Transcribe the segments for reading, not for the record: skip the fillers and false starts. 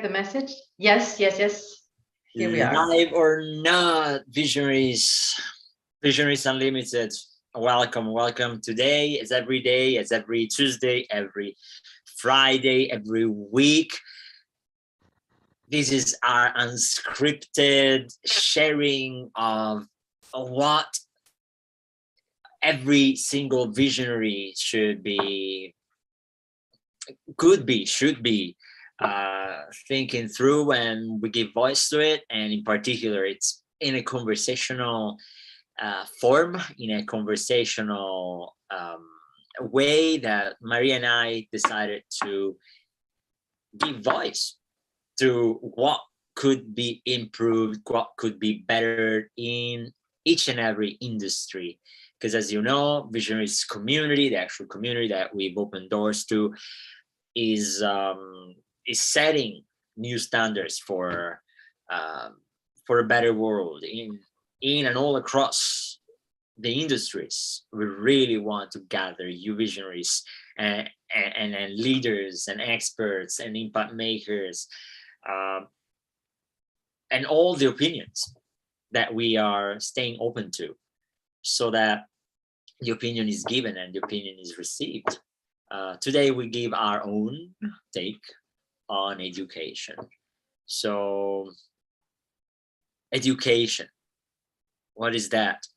the message? Yes, yes, yes. Here we are. Live or not, Visionaries Unlimited. Welcome. Today, it's every day, it's every Tuesday, every Friday, every week. This is our unscripted sharing of what every single visionary should be thinking through when we give voice to it, and in particular it's in a conversational form, in a conversational way that Maria and I decided to give voice to what could be improved, what could be better in each and every industry. Because as you know, Visionaries community, the actual community that we've opened doors to, is setting new standards for a better world in and all across the industries. We really want to gather you visionaries and leaders and experts and impact makers, and all the opinions that we are staying open to, so that the opinion is given and the opinion is received. Today we give our own take on education. So, education, what is that?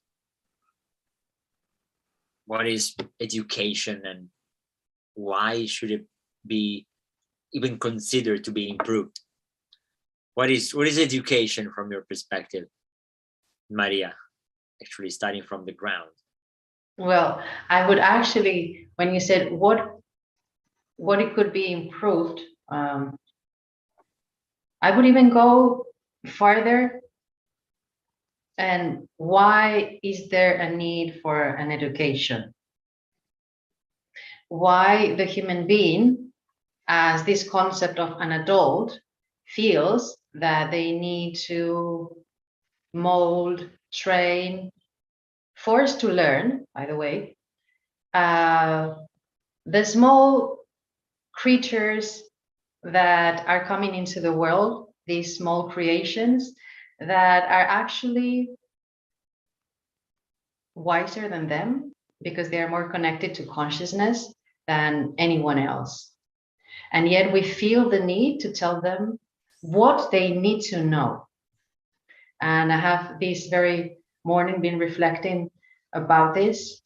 What is education, and why should it be even considered to be improved? What is education from your perspective, Maria? Actually, starting from the ground. Well, I would actually, when you said what it could be improved, I would even go farther. And why is there a need for an education? Why the human being, as this concept of an adult, feels that they need to mold, train, forced to learn, by the way, the small creatures that are coming into the world, these small creations that are actually wiser than them because they are more connected to consciousness than anyone else. And yet we feel the need to tell them what they need to know. And I have this very morning been reflecting about this,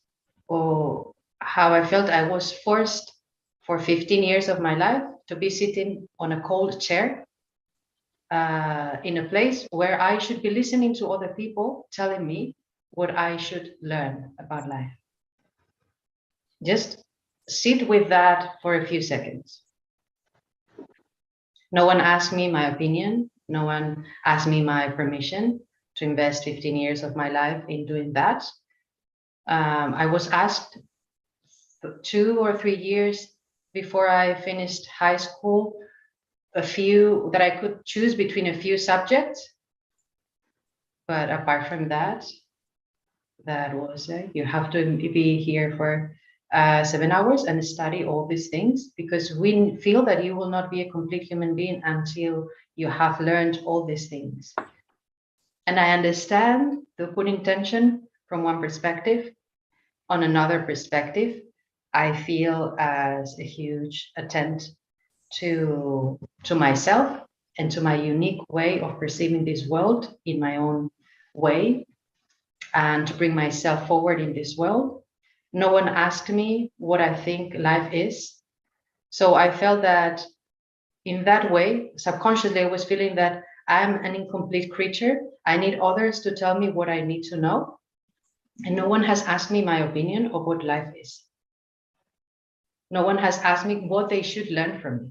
or how I felt I was forced for 15 years of my life to be sitting on a cold chair in a place where I should be listening to other people telling me what I should learn about life. Just sit with that for a few seconds. No one asked me my opinion. No one asked me my permission to invest 15 years of my life in doing that. I was asked 2 or 3 years before I finished high school, that I could choose between a few subjects. But apart from that, that was it. You have to be here for 7 hours and study all these things, because we feel that you will not be a complete human being until you have learned all these things. And I understand the good intention from one perspective. On another perspective, I feel as a huge attempt to myself and to my unique way of perceiving this world in my own way, and to bring myself forward in this world. No one asked me what I think life is. So I felt that in that way, subconsciously, I was feeling that I'm an incomplete creature. I need others to tell me what I need to know. And no one has asked me my opinion of what life is. No one has asked me what they should learn from me.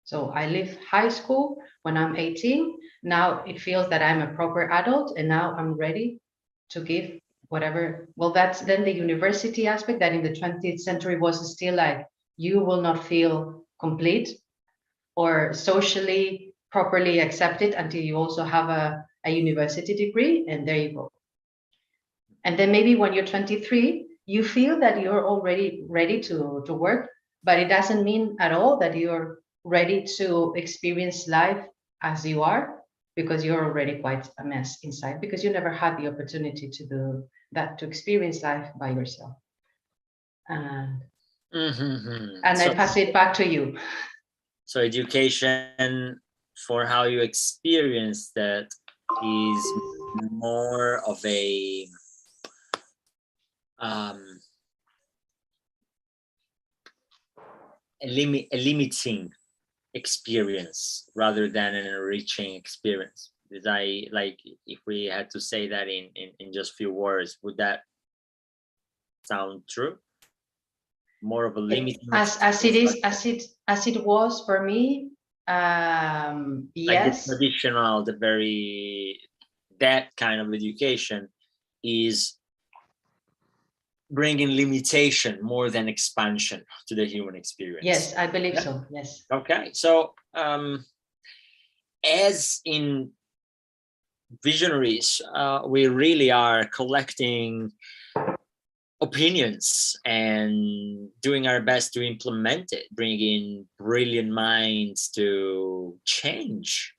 So I leave high school when I'm 18. Now it feels that I'm a proper adult, and now I'm ready to give whatever. Well, that's then the university aspect that in the 20th century was still like, you will not feel complete or socially properly accepted until you also have a university degree, and there you go. And then maybe when you're 23, you feel that you're already ready to work, but it doesn't mean at all that you're ready to experience life as you are, because you're already quite a mess inside, because you never had the opportunity to do that, to experience life by yourself. And I So, pass it back to you. so education for how you experience that is more of a um, a limiting experience rather than an enriching experience. Did I, like, if we had to say that in just few words, would that sound true? More of a limiting As it experience, is, as it was for me, like the yes. traditional, the very, that kind of education is bringing limitation more than expansion to the human experience. Yes, I believe Yeah. so. Yes. Okay, so as in Visionaries, we really are collecting opinions and doing our best to implement it, bringing brilliant minds to change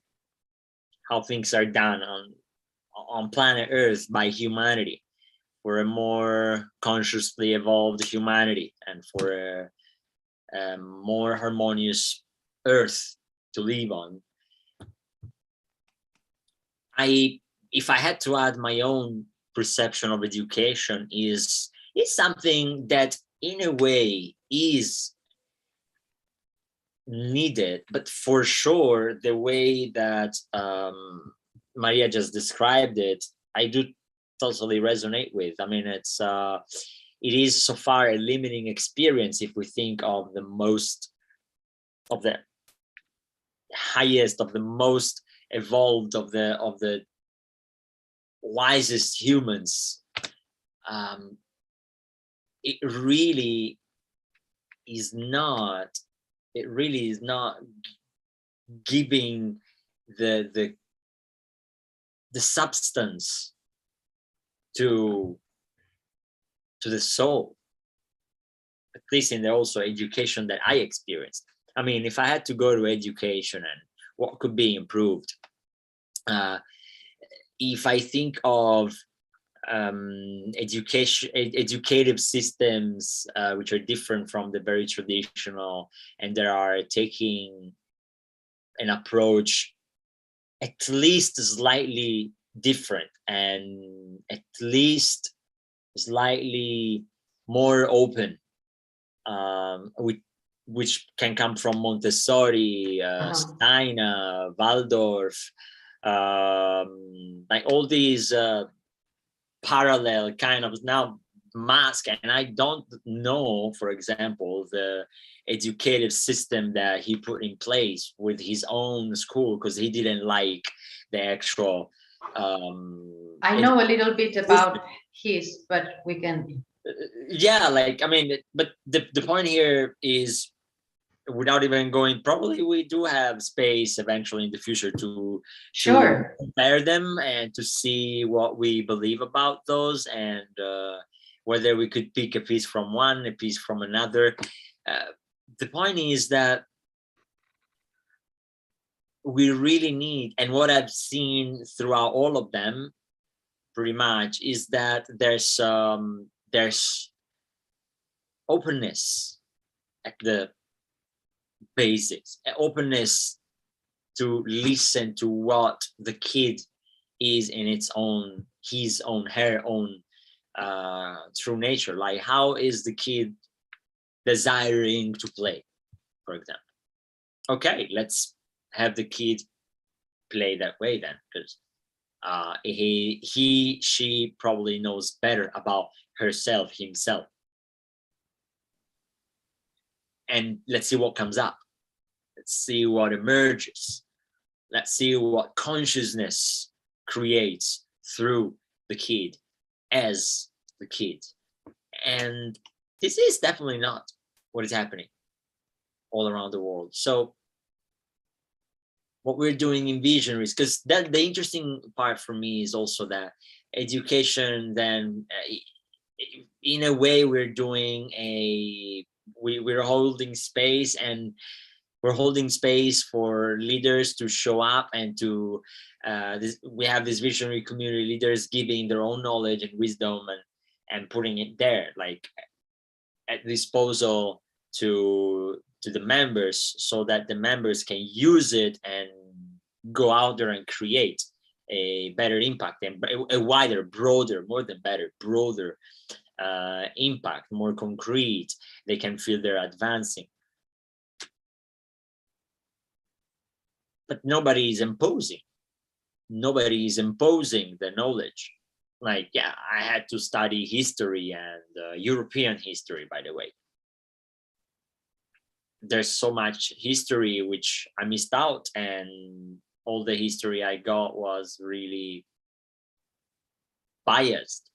how things are done on planet Earth by humanity, for a more consciously evolved humanity and for a more harmonious Earth to live on. If I had to add my own perception of education, is something that in a way is needed, but for sure the way that Maria just described it, I do totally resonate with. I mean, it is so far a limiting experience if we think of the most, of the highest, of the most evolved, of the wisest humans. It really is not, it really is not giving the substance to the soul, at least in the also education that I experienced. I mean, if I had to go to education and what could be improved, if I think of educative systems which are different from the very traditional, and they are taking an approach at least slightly different and at least slightly more open, which can come from Montessori, Steiner, Waldorf, like all these parallel kind of now mask. And I don't know, for example, the educative system that he put in place with his own school, because he didn't like the actual I know a little bit about his, but we can. Yeah, like, I mean, but the point here is, without even going, probably we do have space eventually in the future to compare them and to see what we believe about those, and whether we could pick a piece from one, a piece from another. The point is that we really need, and what I've seen throughout all of them pretty much, is that there's openness at the basics, openness to listen to what the kid is in its own, his own, her own true nature. Like, how is the kid desiring to play, for example? Okay, let's have the kid play that way then, because she probably knows better about herself, himself. And let's see what comes up. Let's see what emerges. Let's see what consciousness creates through the kid, as the kid. And this is definitely not what is happening all around the world. So what we're doing in Visionaries, because that the interesting part for me is also that education, then in a way we're doing we're holding space, and we're holding space for leaders to show up and to we have these visionary community leaders giving their own knowledge and wisdom and putting it there, like at disposal to the members, so that the members can use it and go out there and create a better impact and a wider, broader, more than better, broader impact, more concrete. They can feel they're advancing. But nobody is imposing. Nobody is imposing the knowledge. Like, yeah, I had to study history and European history, by the way. There's so much history which I missed out, and all the history I got was really biased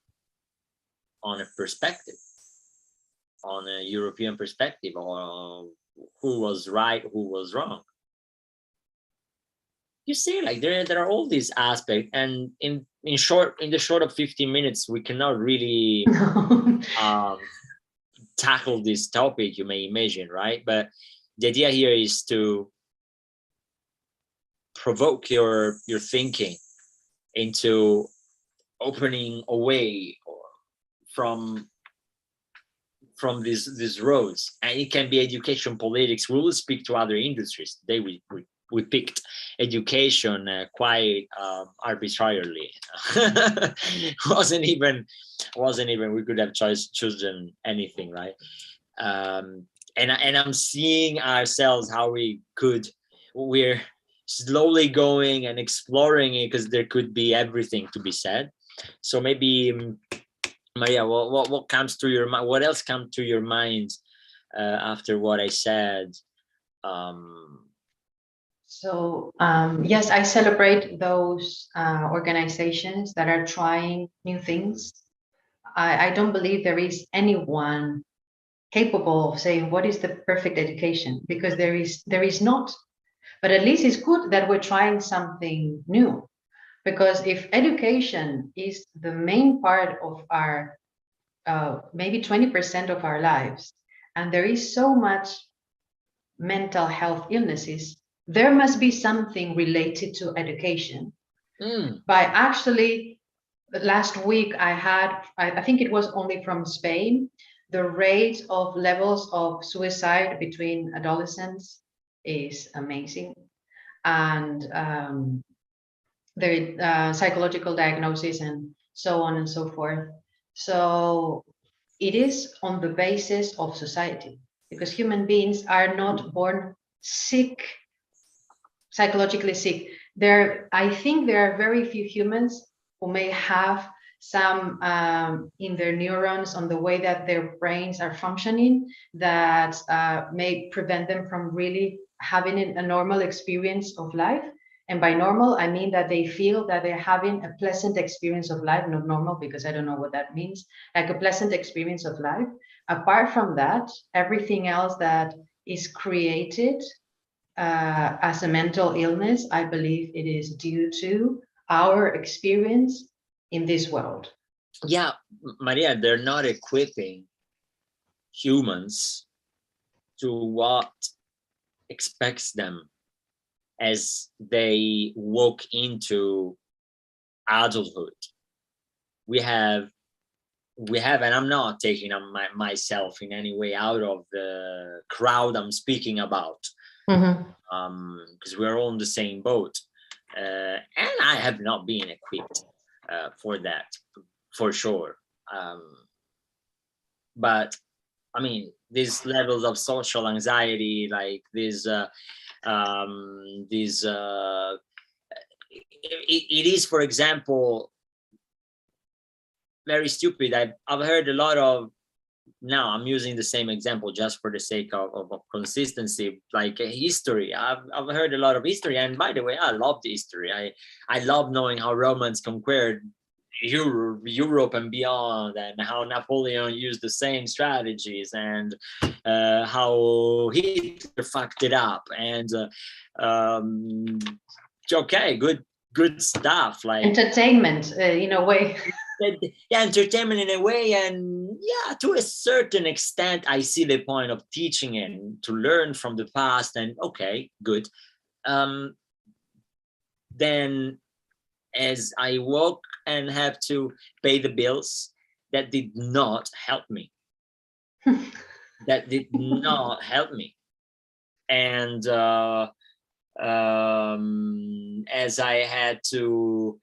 on a perspective, on a European perspective, or who was right, who was wrong. You see, like there are all these aspects, and in the short of 15 minutes, we cannot really tackle this topic, you may imagine, right? But the idea here is to provoke your thinking into opening away from these roads, and it can be education, politics. We will speak to other industries. Today we picked education quite arbitrarily. wasn't even we could have chosen anything, right? And I'm seeing ourselves how we're slowly going and exploring it, because there could be everything to be said. So maybe Maria, what comes to your mind? What else comes to your mind after what I said? So yes, I celebrate those organizations that are trying new things. I don't believe there is anyone capable of saying what is the perfect education, because there is not. But at least it's good that we're trying something new, because if education is the main part of our maybe 20% of our lives, and there is so much mental health illnesses, there must be something related to education. By actually, last week I think it was only from Spain, the rate of levels of suicide between adolescents is amazing. And the psychological diagnosis and so on and so forth. So it is on the basis of society, because human beings are not born sick, psychologically sick. I think there are very few humans who may have some in their neurons, on the way that their brains are functioning, that may prevent them from really having a normal experience of life. And by normal, I mean that they feel that they're having a pleasant experience of life, not normal, because I don't know what that means, like a pleasant experience of life. Apart from that, everything else that is created as a mental illness, I believe it is due to our experience in this world. Yeah, Maria, they're not equipping humans to what expects them as they walk into adulthood. We have, and I'm not taking myself in any way out of the crowd I'm speaking about, because we're all in the same boat, and I have not been equipped for that, for sure. But I mean, these levels of social anxiety, like this, it is, for example, very stupid. I've heard a lot of, now I'm using the same example just for the sake of consistency, like history. I've heard a lot of history, and by the way, I love the history. I love knowing how Romans conquered Europe and beyond, and how Napoleon used the same strategies, and how Hitler fucked it up, and okay, good stuff, like entertainment in a way. yeah, entertainment in a way, and yeah, to a certain extent, I see the point of teaching and to learn from the past. And okay, good. Then, as I walk and have to pay the bills, that did not help me. That did not help me. And as I had to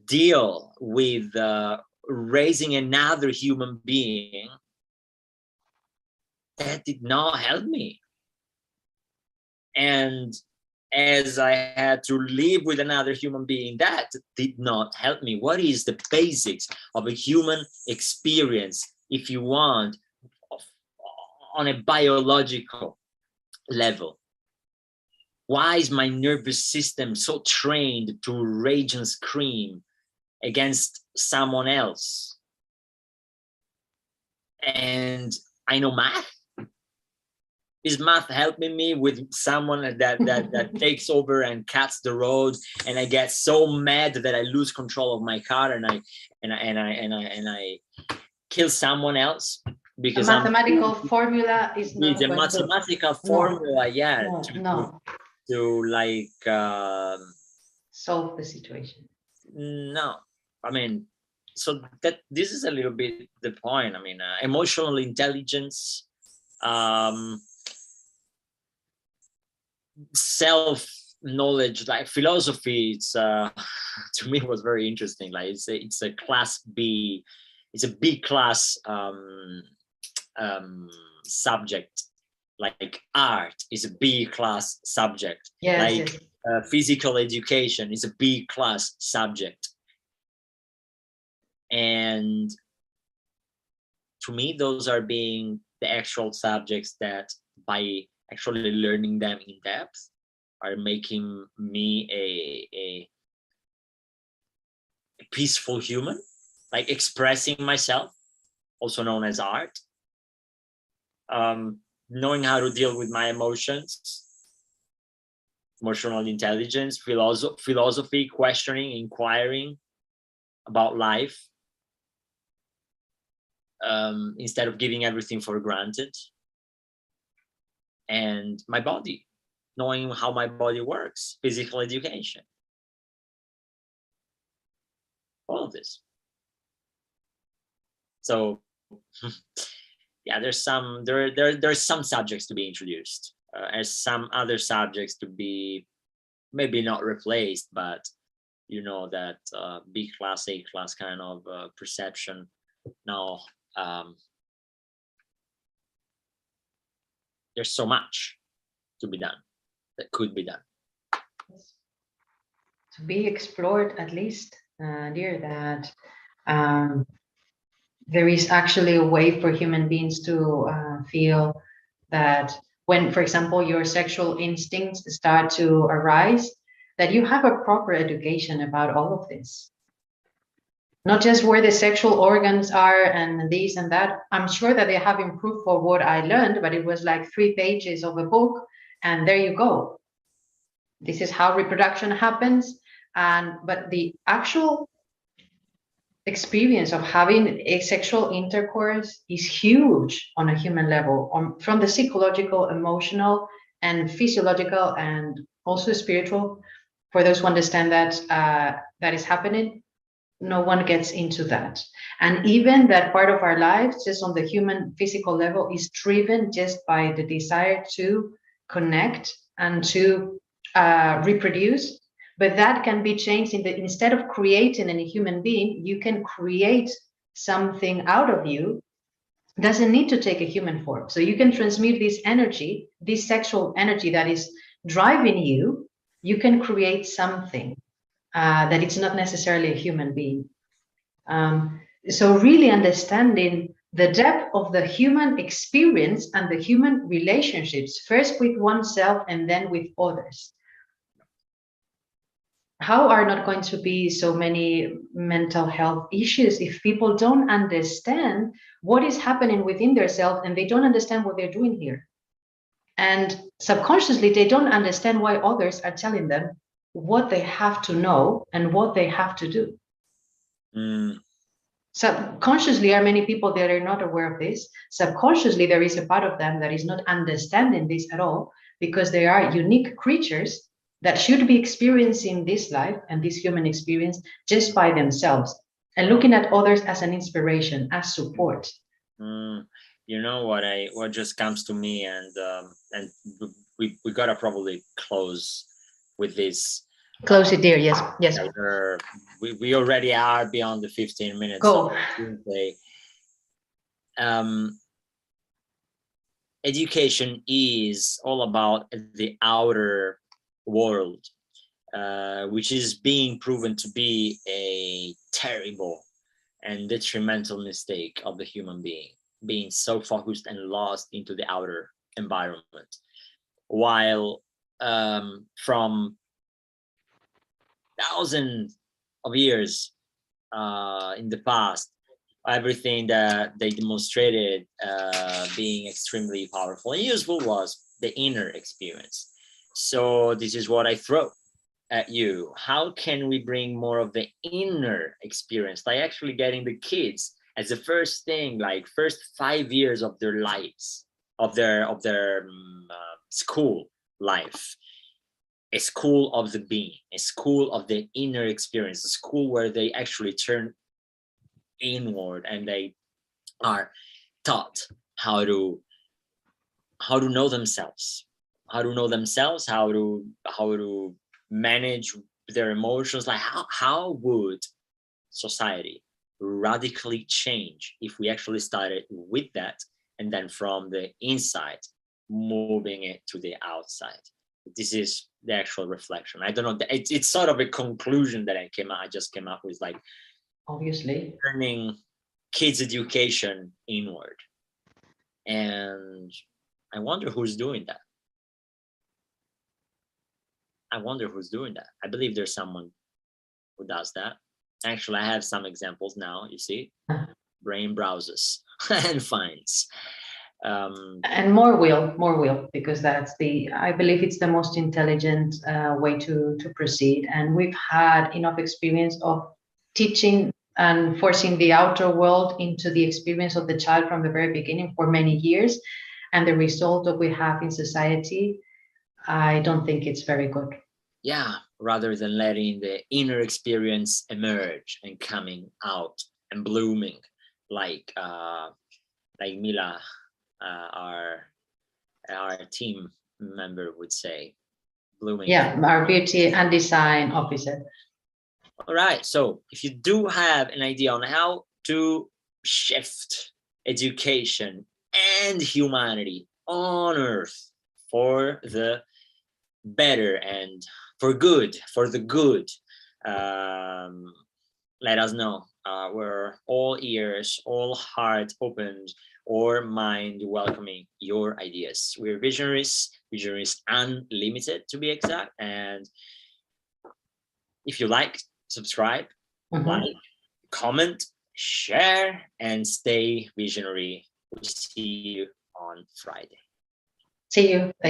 deal with raising another human being, that did not help me. And as I had to live with another human being, that did not help me. What is the basics of a human experience, if you want, on a biological level? Why is my nervous system so trained to rage and scream against someone else? And I know math. Is math helping me with someone that takes over and cuts the road, and I get so mad that I lose control of my car and I kill someone else because a mathematical formula is not it's a mathematical formula, yeah, no. To like solve the situation. No, I mean, so that this is a little bit the point. I mean, emotional intelligence, self knowledge, like philosophy. It's to me was very interesting. Like it's a class B, it's a B class subject. Like art is a B class subject. Yes, like yes. Physical education is a B class subject. And to me, those are being the actual subjects that, by actually learning them in depth, are making me a peaceful human, like expressing myself, also known as art. Knowing how to deal with my emotions, emotional intelligence, philosophy, questioning, inquiring about life, instead of giving everything for granted. And my body, knowing how my body works, physical education, all of this. So yeah, there's some subjects to be introduced, as some other subjects to be maybe not replaced, but you know, that B class, A class kind of perception. Now there's so much to be done, that could be done, to be explored, at least, dear, that there is actually a way for human beings to feel that when, for example, your sexual instincts start to arise, that you have a proper education about all of this. Not just where the sexual organs are and this and that. I'm sure that they have improved for what I learned, but it was like 3 pages of a book, and there you go. This is how reproduction happens. But the actual experience of having asexual intercourse is huge on a human level, from the psychological, emotional, and physiological, and also spiritual. For those who understand that that is happening, no one gets into that. And even that part of our lives, just on the human physical level, is driven just by the desire to connect and to reproduce. But that can be changed instead of creating a human being, you can create something out of you. It doesn't need to take a human form. So you can transmute this energy, this sexual energy that is driving you. You can create something that it's not necessarily a human being. So really understanding the depth of the human experience and the human relationships, first with oneself and then with others. How are not going to be so many mental health issues if people don't understand what is happening within themselves, and they don't understand what they're doing here? And subconsciously, they don't understand why others are telling them what they have to know and what they have to do. Subconsciously, are many people that are not aware of this. Subconsciously, there is a part of them that is not understanding this at all, because they are unique creatures that should be experiencing this life and this human experience just by themselves, and looking at others as an inspiration, as support. You know what just comes to me, and we gotta probably close with this. Close it there. Yes, yes. We already are beyond the 15 minutes. Go. Education is all about the outer world, which is being proven to be a terrible and detrimental mistake of the human being so focused and lost into the outer environment, while from thousands of years in the past, everything that they demonstrated being extremely powerful and useful was the inner experience. So this is what I throw at you. How can we bring more of the inner experience, like actually getting the kids as the first thing, like first 5 years of their lives, of their school life, a school of the being, a school of the inner experience, a school where they actually turn inward and they are taught how to know themselves, how to manage their emotions. Like how would society radically change if we actually started with that, and then from the inside moving it to the outside? This is the actual reflection. I don't know, it's sort of a conclusion that I just came up with, like, obviously turning kids' education inward. And I wonder who's doing that. I believe there's someone who does that. Actually, I have some examples now, you see. Brain browses and finds. And more will, because I believe it's the most intelligent way to proceed. And we've had enough experience of teaching and forcing the outer world into the experience of the child from the very beginning for many years. And the result that we have in society, I don't think it's very good. Yeah, rather than letting the inner experience emerge and coming out and blooming, like Mila, our team member would say, blooming. Yeah, our beauty and design officer. All right, so if you do have an idea on how to shift education and humanity on Earth for the better and for the good, let us know. We're all ears, all heart opened, or mind welcoming your ideas. We're Visionaries Unlimited to be exact. And if you like, subscribe, like, comment, share, and stay visionary. We'll see you on Friday. See you.